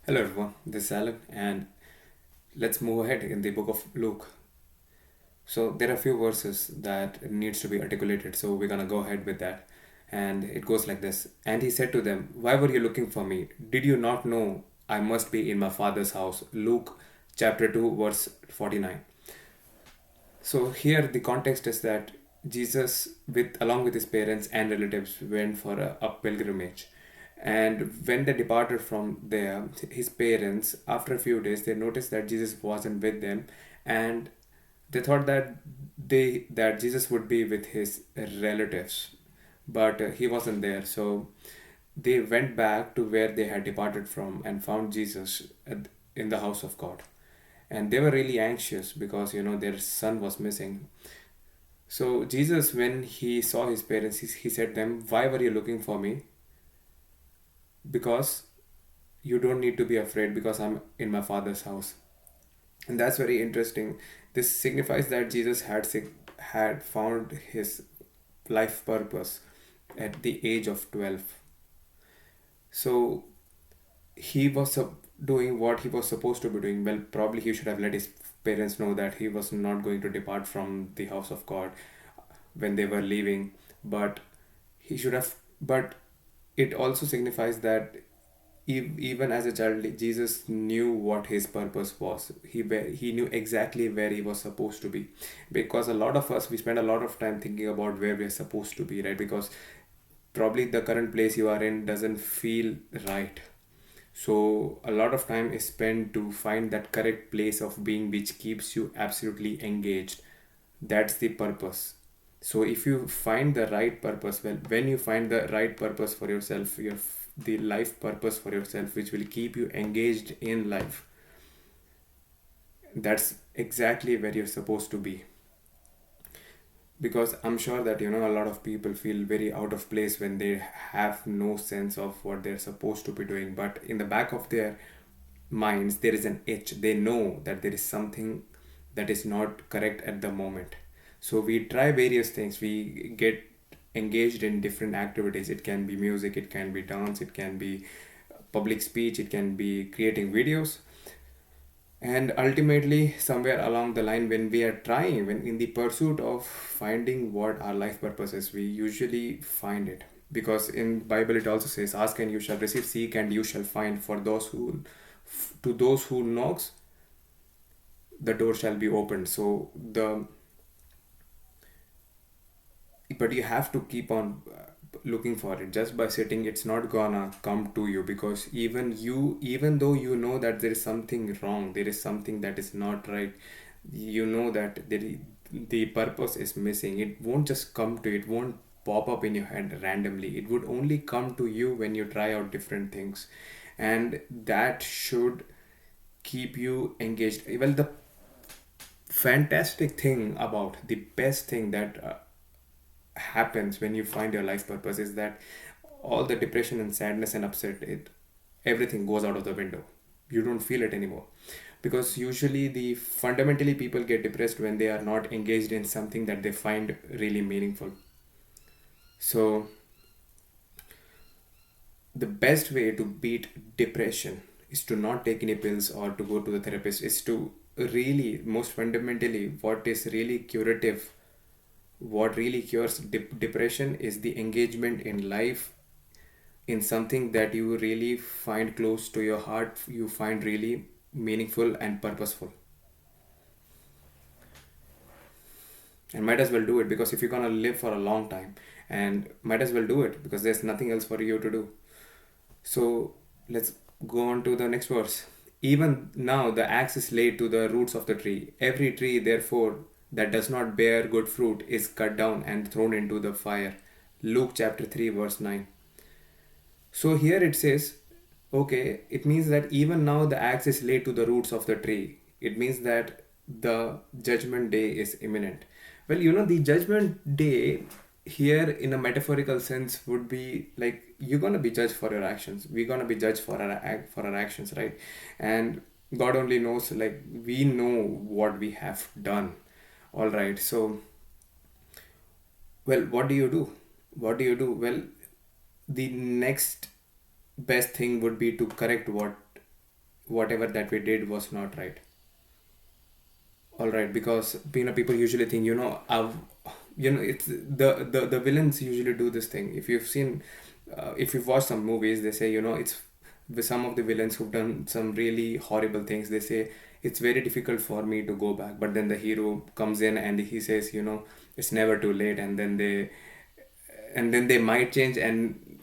Hello everyone, this is Alan and let's move ahead in the book of Luke. So there are a few verses that needs to be articulated, so we're gonna go ahead with that. And it goes like this. And he said to them, "Why were you looking for me? Did you not know I must be in my father's house?" Luke chapter 2 verse 49. So here the context is that Jesus, with along with his parents and relatives, went for a pilgrimage. And when they departed from there, his parents, after a few days, they noticed that Jesus wasn't with them, and they thought that Jesus would be with his relatives, but he wasn't there. So they went back to where they had departed from and found Jesus in the house of God, and they were really anxious because their son was missing. So Jesus, when he saw his parents, he said them, "Why were you looking for me? Because you don't need to be afraid, because I'm in my father's house." And that's very interesting. This signifies that Jesus had found his life purpose at the age of 12. So he was doing what he was supposed to be doing. Well, probably he should have let his parents know that he was not going to depart from the house of God when they were leaving, but he should have. But it also signifies that even as a child, Jesus knew what his purpose was. He knew exactly where he was supposed to be, because a lot of us, we spend a lot of time thinking about where we are supposed to be, right? Because probably the current place you are in doesn't feel right, so a lot of time is spent to find that correct place of being which keeps you absolutely engaged. That's the purpose. So if you find the right purpose, well, when you find the right purpose for yourself, the life purpose for yourself, which will keep you engaged in life, that's exactly where you're supposed to be. Because I'm sure that a lot of people feel very out of place when they have no sense of what they're supposed to be doing, but in the back of their minds there is an itch. They know that there is something that is not correct at the moment. So we try various things, we get engaged in different activities. It can be music, it can be dance, it can be public speech, it can be creating videos. And ultimately, somewhere along the line, when we are trying, when in the pursuit of finding what our life purpose is, we usually find it. Because in Bible it also says, "Ask and you shall receive, seek and you shall find. For those who, to those who knocks, the door shall be opened." So but you have to keep on looking for it. Just by sitting, it's not gonna come to you, because even though you know that there is something wrong, there is something that is not right, that the purpose is missing, it won't just come to you, it won't pop up in your head randomly. It would only come to you when you try out different things, and that should keep you engaged. Well, the fantastic thing about the best thing that happens when you find your life purpose is that all the depression and sadness and upset, it everything goes out of the window. You don't feel it anymore, because usually the fundamentally people get depressed when they are not engaged in something that they find really meaningful. So the best way to beat depression is to not take any pills or to go to the therapist. Is to really, most fundamentally, what is really curative, what really cures depression is the engagement in life, in something that you really find close to your heart, you find really meaningful and purposeful. And might as well do it, because if you're gonna live for a long time, and might as well do it because there's nothing else for you to do. So let's go on to the next verse. "Even now the axe is laid to the roots of the tree. Every tree, therefore, that does not bear good fruit is cut down and thrown into the fire." Luke chapter 3, verse 9. So here it says, okay, it means that even now the axe is laid to the roots of the tree. It means that the judgment day is imminent. Well, the judgment day here in a metaphorical sense would be like you're gonna be judged for your actions. We're gonna be judged for our actions, right? And God only knows, like we know what we have done. All right, so well, what do you do? What do you do? Well, the next best thing would be to correct what whatever that we did was not right. All right, because people usually think, it's the villains usually do this thing. If you've seen, if you've watched some movies, they say, it's with some of the villains who've done some really horrible things. They say it's very difficult for me to go back, but then the hero comes in and he says, it's never too late, and then they might change, and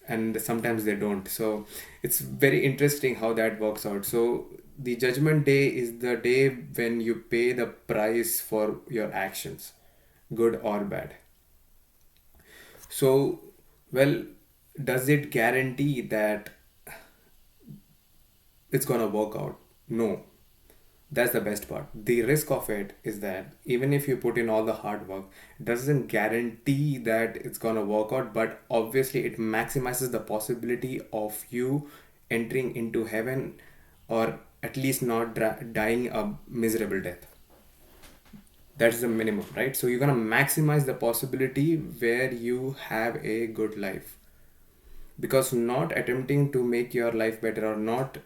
and sometimes they don't. So it's very interesting how that works out. So the judgment day is the day when you pay the price for your actions, good or bad. So, well, does it guarantee that it's gonna work out? No. That's the best part. The risk of it is that even if you put in all the hard work, it doesn't guarantee that it's gonna work out, but obviously it maximizes the possibility of you entering into heaven, or at least not dying a miserable death. That's the minimum, right? So you're gonna maximize the possibility where you have a good life, because not attempting to make your life better, or not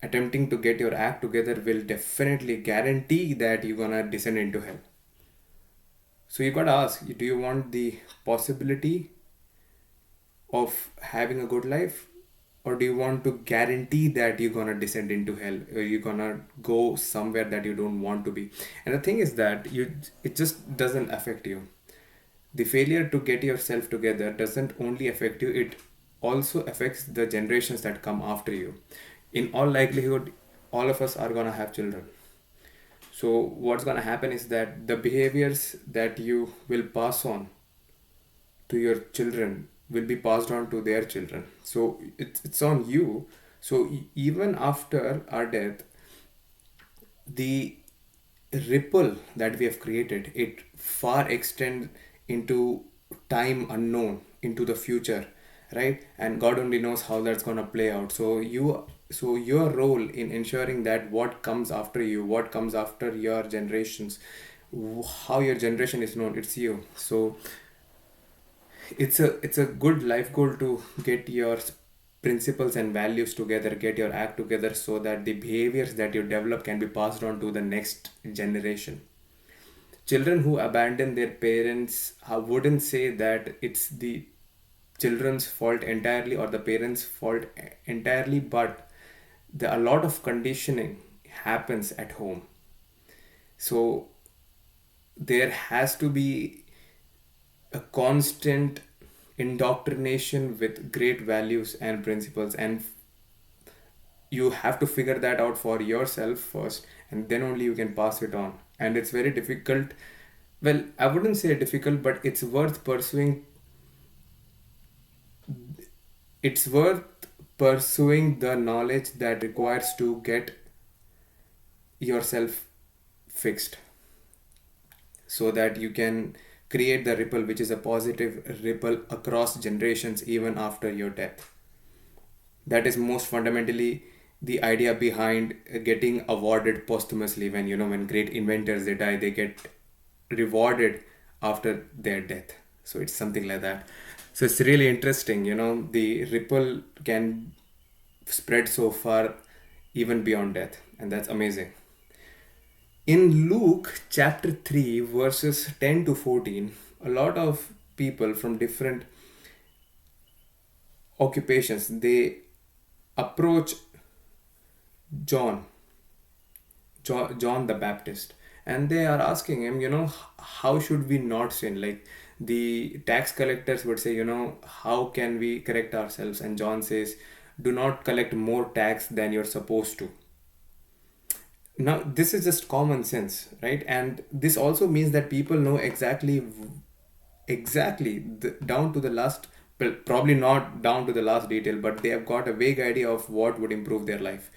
attempting to get your act together, will definitely guarantee that you're gonna descend into hell. So you gotta ask, do you want the possibility of having a good life, or do you want to guarantee that you're gonna descend into hell, or you're gonna go somewhere that you don't want to be? And the thing is that it just doesn't affect you. The failure to get yourself together doesn't only affect you, it also affects the generations that come after you. In all likelihood, all of us are going to have children. So what's going to happen is that the behaviors that you will pass on to your children will be passed on to their children. So it's on you. So even after our death, the ripple that we have created, it far extends into time unknown, into the future, right? And God only knows how that's going to play out. So your role in ensuring that what comes after you, what comes after your generations, how your generation is known, it's you. So it's a good life goal to get your principles and values together, get your act together, so that the behaviors that you develop can be passed on to the next generation. Children who abandon their parents, I wouldn't say that it's the children's fault entirely or the parents' fault entirely, but a lot of conditioning happens at home. So there has to be a constant indoctrination with great values and principles, and you have to figure that out for yourself first, and then only you can pass it on. And it's very difficult. Well, I wouldn't say difficult, but it's worth pursuing the knowledge that requires to get yourself fixed, so that you can create the ripple, which is a positive ripple across generations even after your death. That is most fundamentally the idea behind getting awarded posthumously. When great inventors, they die, they get rewarded after their death. So it's something like that. So it's really interesting. The ripple can spread so far, even beyond death, and that's amazing. In Luke chapter 3, verses 10 to 14, a lot of people from different occupations, they approach John, John the Baptist, and they are asking him, how should we not sin? Like the tax collectors would say, how can we correct ourselves? And John says, do not collect more tax than you're supposed to. Now, this is just common sense, right? And this also means that people know exactly down to the last, well, probably not down to the last detail, but they have got a vague idea of what would improve their life.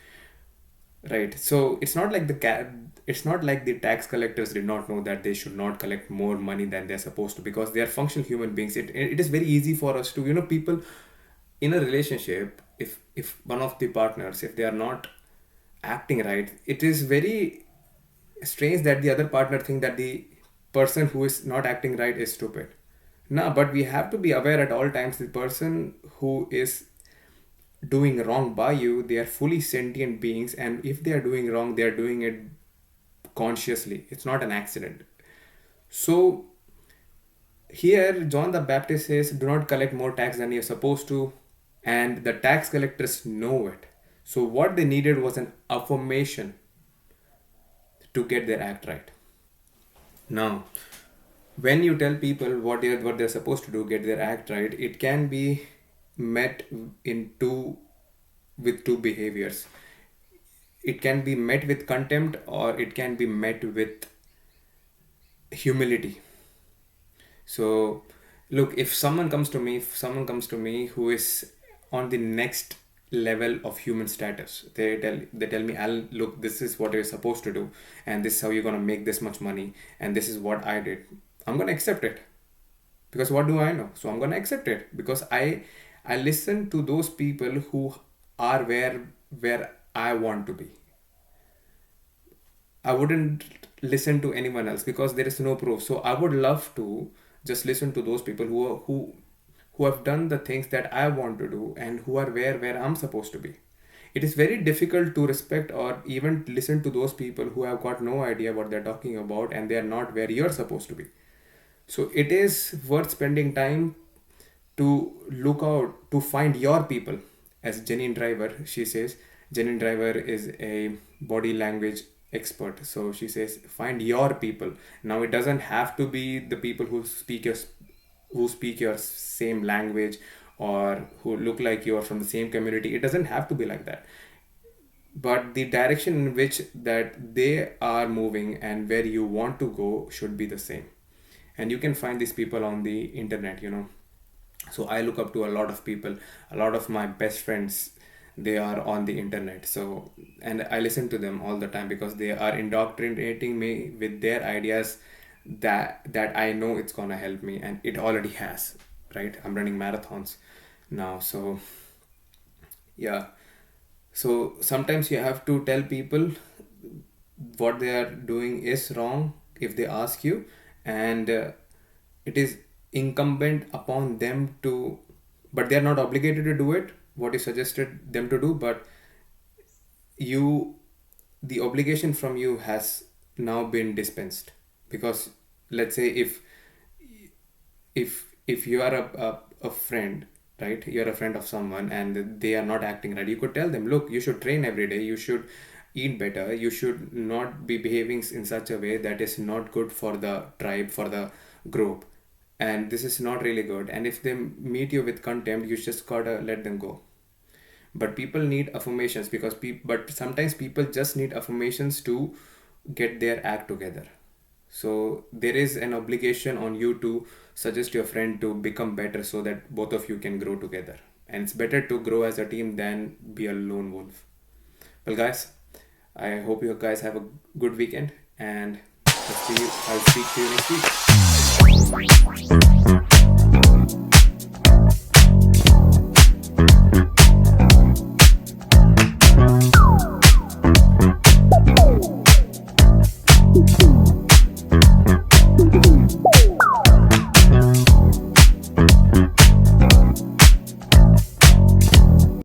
Right. So it's not like the tax collectors did not know that they should not collect more money than they're supposed to, because they are functional human beings. It is very easy for us to, people in a relationship, if one of the partners, if they are not acting right, it is very strange that the other partner think that the person who is not acting right is stupid. No, but we have to be aware at all times the person who is doing wrong by you, they are fully sentient beings, and if they are doing wrong, they are doing it consciously. It's not an accident. So here, John the Baptist says, do not collect more tax than you're supposed to, and the tax collectors know it. So, what they needed was an affirmation to get their act right. Now, when you tell people what they're supposed to do, get their act right, it can be met in two with two behaviors. It can be met with contempt, or it can be met with humility. So, look, if someone comes to me who is on the next level of human status, they tell me, Al, look, this is what you're supposed to do, and this is how you're gonna make this much money, and this is what I did. I'm gonna accept it, because what do I know? So I'm gonna accept it, because I listen to those people who are where I want to be. I wouldn't listen to anyone else because there is no proof. So I would love to just listen to those people who have done the things that I want to do, and who are where I'm supposed to be. It is very difficult to respect or even listen to those people who have got no idea what they're talking about, and they are not where you're supposed to be. So it is worth spending time to look out to find your people. As Janine Driver, she says, Janine Driver is a body language expert. So she says, find your people. Now it doesn't have to be the people who speak your same language, or who look like you are from the same community. It doesn't have to be like that, but the direction in which that they are moving and where you want to go should be the same. And you can find these people on the internet. So I look up to a lot of people. A lot of my best friends, they are on the internet. So, and I listen to them all the time because they are indoctrinating me with their ideas, that I know it's gonna help me, and it already has. Right, I'm running marathons now. So yeah, so sometimes you have to tell people what they are doing is wrong if they ask you, and it is incumbent upon them to, but they are not obligated to do it what you suggested them to do, but you the obligation from you has now been dispensed. Because let's say if you are a friend, right, you're a friend of someone and they are not acting right, you could tell them, look, you should train every day, you should eat better, you should not be behaving in such a way that is not good for the tribe, for the group, and this is not really good. And if they meet you with contempt, you just gotta let them go. But people need affirmations, but sometimes people just need affirmations to get their act together. So there is an obligation on you to suggest your friend to become better, so that both of you can grow together. And it's better to grow as a team than be a lone wolf. Well, guys, I hope you guys have a good weekend, and I'll speak to you next week.